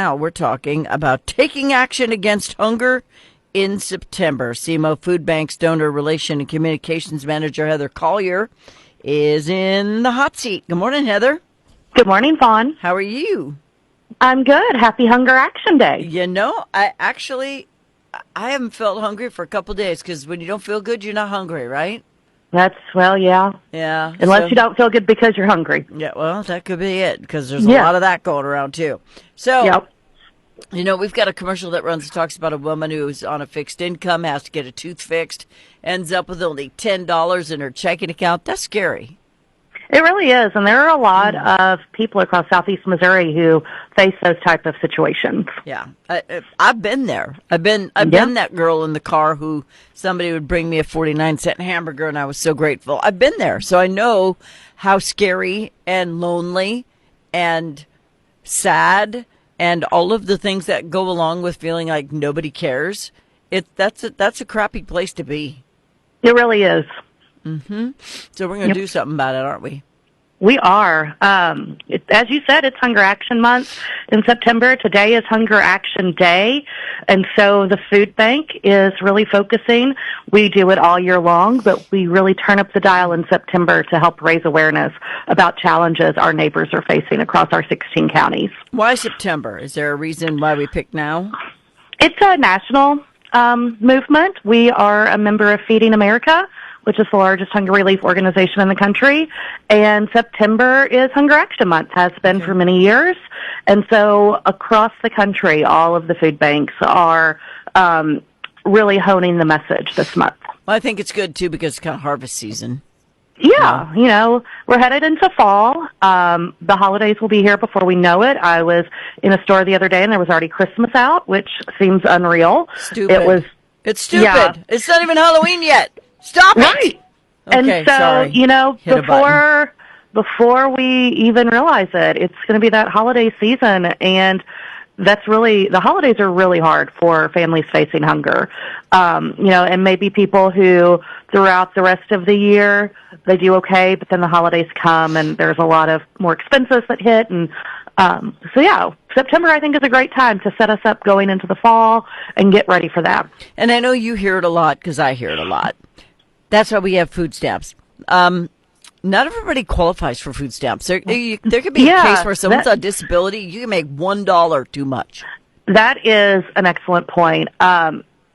Now we're talking about taking action against hunger in September. SEMO Food Bank's Donor Relation and Communications Manager Heather Collier is in the hot seat. Good morning, Heather. Good morning, Vaughn. How are you? I'm good. Happy Hunger Action Day. You know, I haven't felt hungry for a couple days because when you don't feel good, you're not hungry, right? Yeah. Yeah. Unless you don't feel good because you're hungry. Yeah, well, that could be it because there's a lot of that going around too. So, Yep. You know, we've got a commercial that talks about a woman who's on a fixed income, has to get a tooth fixed, ends up with only $10 in her checking account. That's scary. It really is. And there are a lot of people across southeast Missouri who face those type of situations. Yeah. I've been there. I've been that girl in the car who somebody would bring me a 49-cent hamburger, and I was so grateful. I've been there. So I know how scary and lonely and sad and all of the things that go along with feeling like nobody cares. That's a crappy place to be. It really is. Mm-hmm. So we're going to do something about it, aren't we? We are. As you said, it's Hunger Action Month in September. Today is Hunger Action Day. And so the food bank is really focusing. We do it all year long, but we really turn up the dial in September to help raise awareness about challenges our neighbors are facing across our 16 counties. Why September? Is there a reason why we picked now? It's a national movement. We are a member of Feeding America, which is the largest hunger relief organization in the country. And September is Hunger Action Month, has been for many years. And so across the country, all of the food banks are really honing the message this month. Well, I think it's good, too, because it's kind of harvest season. Yeah, you know, we're headed into fall. The holidays will be here before we know it. I was in a store the other day, and there was already Christmas out, which seems unreal. Stupid. It's stupid. Yeah. It's not even Halloween yet. Stop it! Right. Okay, and so, sorry. you know, Hit before we even realize it, it's going to be that holiday season, and the holidays are really hard for families facing hunger. You know, and maybe people who throughout the rest of the year, they do okay, but then the holidays come and there's a lot of more expenses that hit. And so, yeah, September, I think, is a great time to set us up going into the fall and get ready for that. And I know you hear it a lot because I hear it a lot. That's why we have food stamps. Not everybody qualifies for food stamps. There could be a case where someone's on disability. You can make $1 too much. That is an excellent point.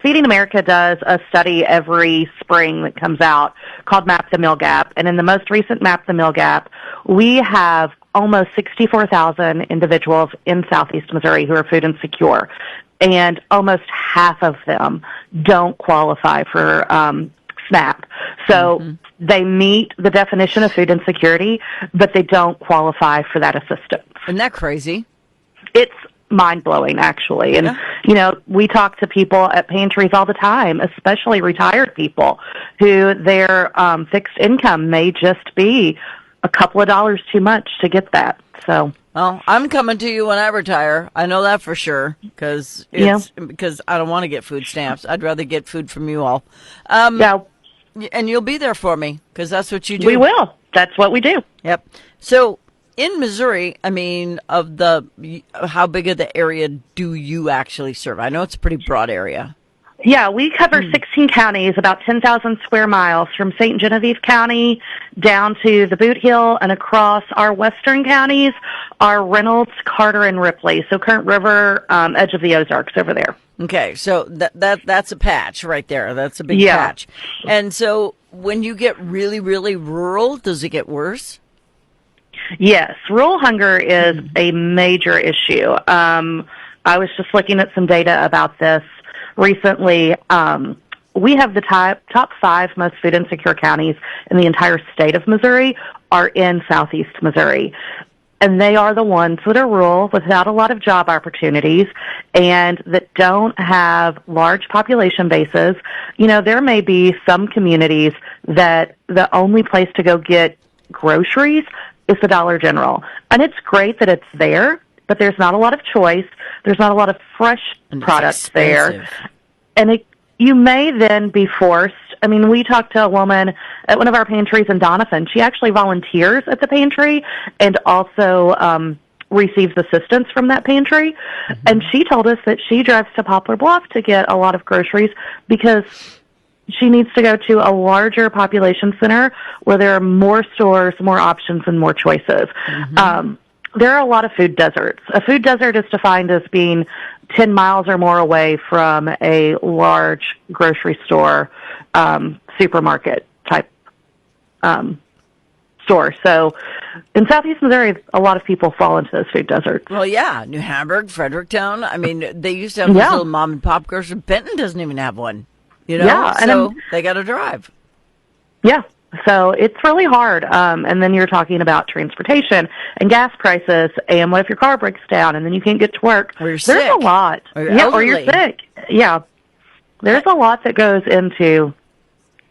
Feeding America does a study every spring that comes out called Map the Meal Gap. And in the most recent Map the Meal Gap, we have almost 64,000 individuals in southeast Missouri who are food insecure. And almost half of them don't qualify for SNAP. So they meet the definition of food insecurity, but they don't qualify for that assistance. Isn't that crazy? It's mind-blowing, actually. And, you know, we talk to people at pantries all the time, especially retired people, who their fixed income may just be a couple of dollars too much to get that. So, well, I'm coming to you when I retire. I know that for sure because I don't want to get food stamps. I'd rather get food from you all. And you'll be there for me because that's what you do. We will. That's what we do. Yep. So in Missouri, I mean, how big of the area do you actually serve? I know it's a pretty broad area. Yeah, we cover 16 counties, about 10,000 square miles, from St. Genevieve County down to the Boot Hill, and across our western counties are Reynolds, Carter, and Ripley. So Current River, edge of the Ozarks over there. Okay, so that's a patch right there. That's a big patch. And so when you get really, really rural, does it get worse? Yes, rural hunger is a major issue. I was just looking at some data about this recently. We have the top 5 most food insecure counties in the entire state of Missouri are in southeast Missouri. And they are the ones that are rural without a lot of job opportunities and that don't have large population bases. You know, there may be some communities that the only place to go get groceries is the Dollar General. And it's great that it's there, but there's not a lot of choice. There's not a lot of fresh products there. And you may then be forced. I mean, we talked to a woman at one of our pantries in Doniphan. She actually volunteers at the pantry and also receives assistance from that pantry. Mm-hmm. And she told us that she drives to Poplar Bluff to get a lot of groceries because she needs to go to a larger population center where there are more stores, more options, and more choices. Mm-hmm. There are a lot of food deserts. A food desert is defined as being 10 miles or more away from a large grocery store, supermarket type store. So in Southeast Missouri, a lot of people fall into those food deserts. Well, yeah, New Hamburg, Fredericktown. I mean, they used to have this little mom and pop grocery. Benton doesn't even have one, you know? Yeah, so they got to drive. Yeah. So it's really hard. And then you're talking about transportation and gas prices. And what if your car breaks down and then you can't get to work? Or you're There's sick. a lot. Or you're sick. Yeah. There's a lot that goes into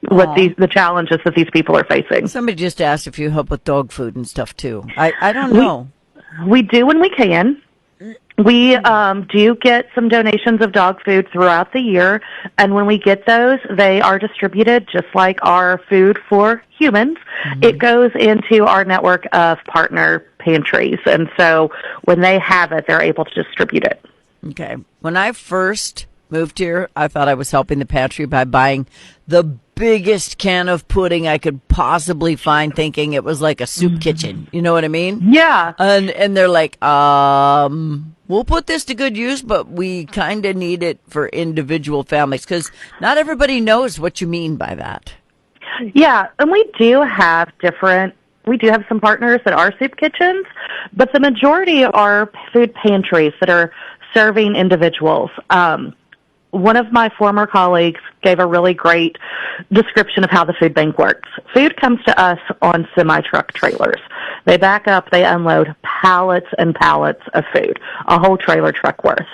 what the challenges that these people are facing. Somebody just asked if you help with dog food and stuff too. I don't know. We do when we can. We do get some donations of dog food throughout the year, and when we get those, they are distributed just like our food for humans. Mm-hmm. It goes into our network of partner pantries, and so when they have it, they're able to distribute it. Okay. When I first moved here, I thought I was helping the pantry by buying the biggest can of pudding I could possibly find, thinking it was like a soup kitchen. You know what I mean? Yeah. And they're like, we'll put this to good use, but we kind of need it for individual families because not everybody knows what you mean by that. Yeah, and we do have some partners that are soup kitchens, but the majority are food pantries that are serving individuals. One of my former colleagues gave a really great description of how the food bank works. Food comes to us on semi-truck trailers. They back up, they unload pallets and pallets of food, a whole trailer truck worth.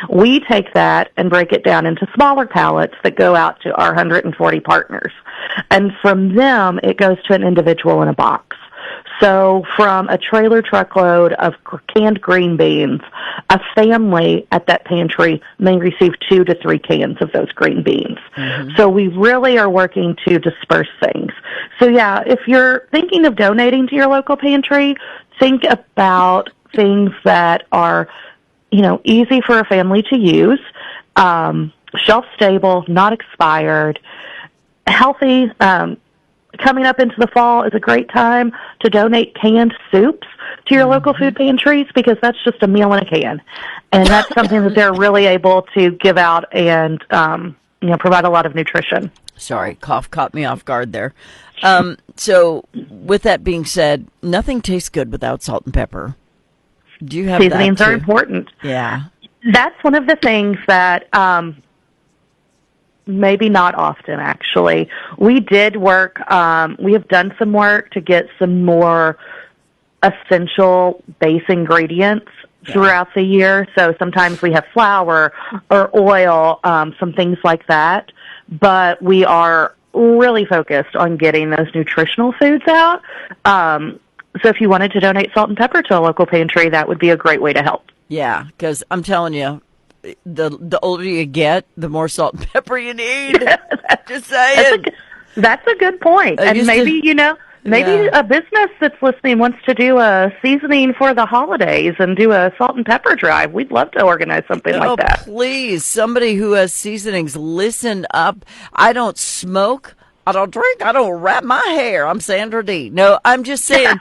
We take that and break it down into smaller pallets that go out to our 140 partners. And from them, it goes to an individual in a box. So from a trailer truckload of canned green beans, a family at that pantry may receive 2 to 3 cans of those green beans. Mm-hmm. So we really are working to disperse things. So yeah, if you're thinking of donating to your local pantry, think about things that are, easy for a family to use, shelf stable, not expired, healthy. Coming up into the fall is a great time to donate canned soups to your local food pantries because that's just a meal in a can. And that's something that they're really able to give out and, provide a lot of nutrition. Sorry, cough caught me off guard there. So with that being said, nothing tastes good without salt and pepper. Do you have Seasonings that too? are important. Yeah. That's one of the things that, maybe not often, actually. We did work, we have done some work to get some more essential base ingredients throughout the year. So sometimes we have flour or oil, some things like that. But we are really focused on getting those nutritional foods out. So if you wanted to donate salt and pepper to a local pantry, that would be a great way to help. Yeah, because I'm telling you, the older you get, the more salt and pepper you need. Just saying. That's a good point. And maybe, a business that's listening wants to do a seasoning for the holidays and do a salt and pepper drive. We'd love to organize something like that. Please, somebody who has seasonings, listen up. I don't smoke. I don't drink. I don't wrap my hair. I'm Sandra D. No, I'm just saying,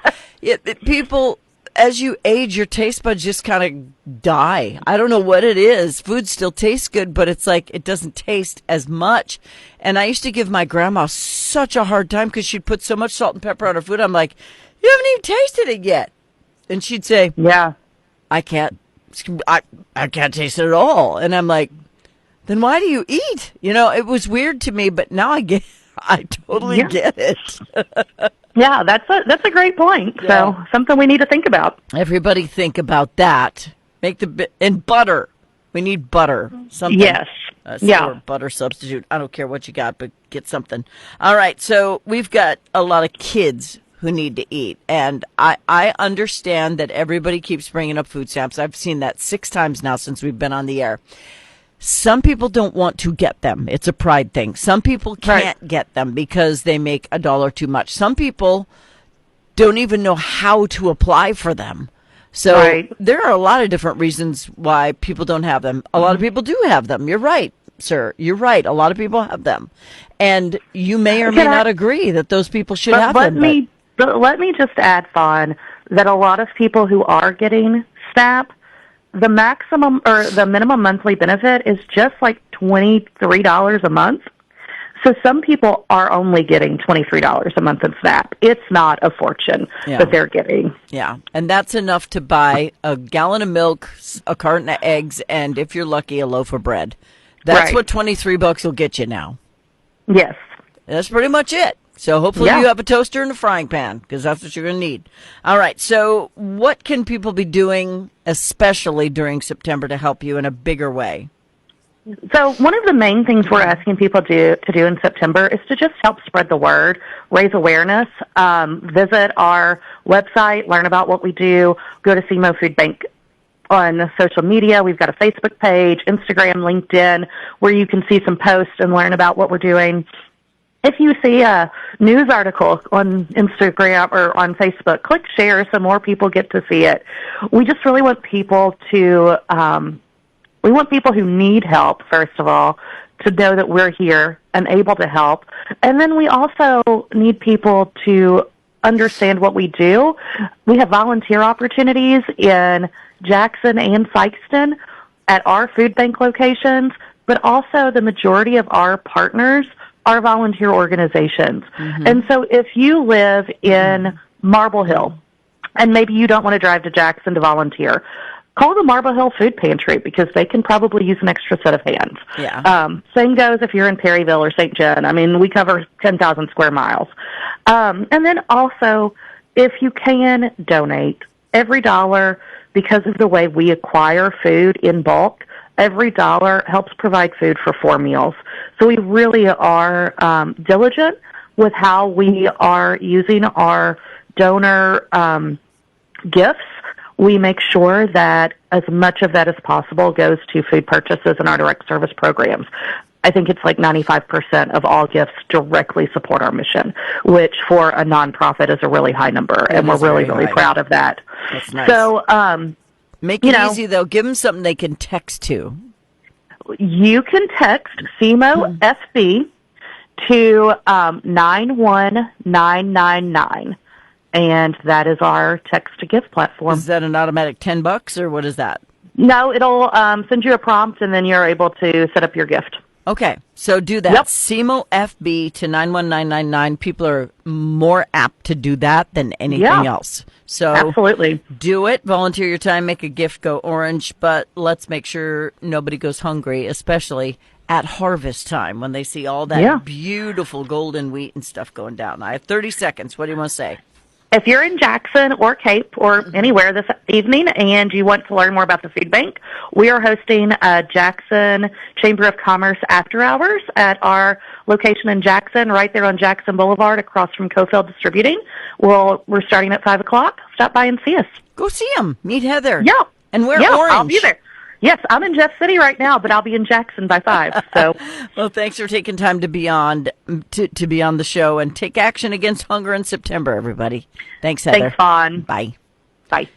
people, as you age, your taste buds just kind of die. I don't know what it is. Food still tastes good, but it's like it doesn't taste as much. And I used to give my grandma such a hard time because she'd put so much salt and pepper on her food. I'm like, you haven't even tasted it yet. And she'd say, yeah, I can't taste it at all. And I'm like, then why do you eat? It was weird to me, but now I totally get it. Yeah, that's a great point. Yeah. So something we need to think about. Everybody think about that. And butter. We need butter. Something. Yes. Or butter substitute. I don't care what you got, but get something. All right. So we've got a lot of kids who need to eat, and I understand that everybody keeps bringing up food stamps. I've seen that 6 times now since we've been on the air. Some people don't want to get them. It's a pride thing. Some people can't get them because they make $1 too much. Some people don't even know how to apply for them. So Right. there are a lot of different reasons why people don't have them. A lot of people do have them. You're right, sir. You're right. A lot of people have them. And you may or may Can I- not agree that those people should But have let them. me let me just add, Fawn, that a lot of people who are getting SNAP, the maximum or the minimum monthly benefit is just like $23 a month. So some people are only getting $23 a month in SNAP. It's not a fortune Yeah. that they're getting. Yeah, and that's enough to buy a gallon of milk, a carton of eggs, and if you're lucky, a loaf of bread. That's Right. what $23 will get you now. Yes. That's pretty much it. So hopefully Yeah. you have a toaster and a frying pan, because that's what you're going to need. All right, so what can people be doing, especially during September, to help you in a bigger way? So one of the main things we're asking people to do in September is to just help spread the word, raise awareness, visit our website, learn about what we do, go to SEMO Food Bank on social media. We've got a Facebook page, Instagram, LinkedIn, where you can see some posts and learn about what we're doing. If you see a news article on Instagram or on Facebook, click share so more people get to see it. We just really want people to, we want people who need help, first of all, to know that we're here and able to help. And then we also need people to understand what we do. We have volunteer opportunities in Jackson and Sikeston at our food bank locations, but also the majority of our partners are volunteer organizations. And so if you live in Marble Hill, and maybe you don't want to drive to Jackson to volunteer, call the Marble Hill Food Pantry because they can probably use an extra set of hands. Yeah. Same goes if you're in Perryville or St. John. I mean, we cover 10,000 square miles. And then also, if you can donate, every dollar, because of the way we acquire food in bulk, every dollar helps provide food for 4 meals. So we really are diligent with how we are using our donor gifts. We make sure that as much of that as possible goes to food purchases and our direct service programs. I think it's like 95% of all gifts directly support our mission, which for a nonprofit is a really high number, and we're is really, very really high. proud of that. That's nice. So, Make you it know- easy, though. Give them something they can text to. you can text SEMO FB to 91999, and that is our text-to-gift platform. Is that an automatic $10, or what is that? No, it'll send you a prompt, and then you're able to set up your gift. Okay, so do that. Yep. SEMO FB to 91999. People are more apt to do that than anything Yeah. else. So Absolutely. do it. Volunteer your time. Make a gift go orange. But let's make sure nobody goes hungry, especially at harvest time when they see all that Yeah. beautiful golden wheat and stuff going down. I have 30 seconds. What do you want to say? If you're in Jackson or Cape or anywhere this evening and you want to learn more about the food bank, we are hosting a Jackson Chamber of Commerce after hours at our location in Jackson, right there on Jackson Boulevard across from Cofield Distributing. We're starting at 5 o'clock. Stop by and see us. Go see them. Meet Heather. Yeah. And wear yeah, orange. I'll be there. Yes, I'm in Jeff City right now, but I'll be in Jackson by 5. So Well, thanks for taking time to be on to be on the show and take action against hunger in September, everybody. Thanks, Heather. thanks, Fawn. Bye. Bye.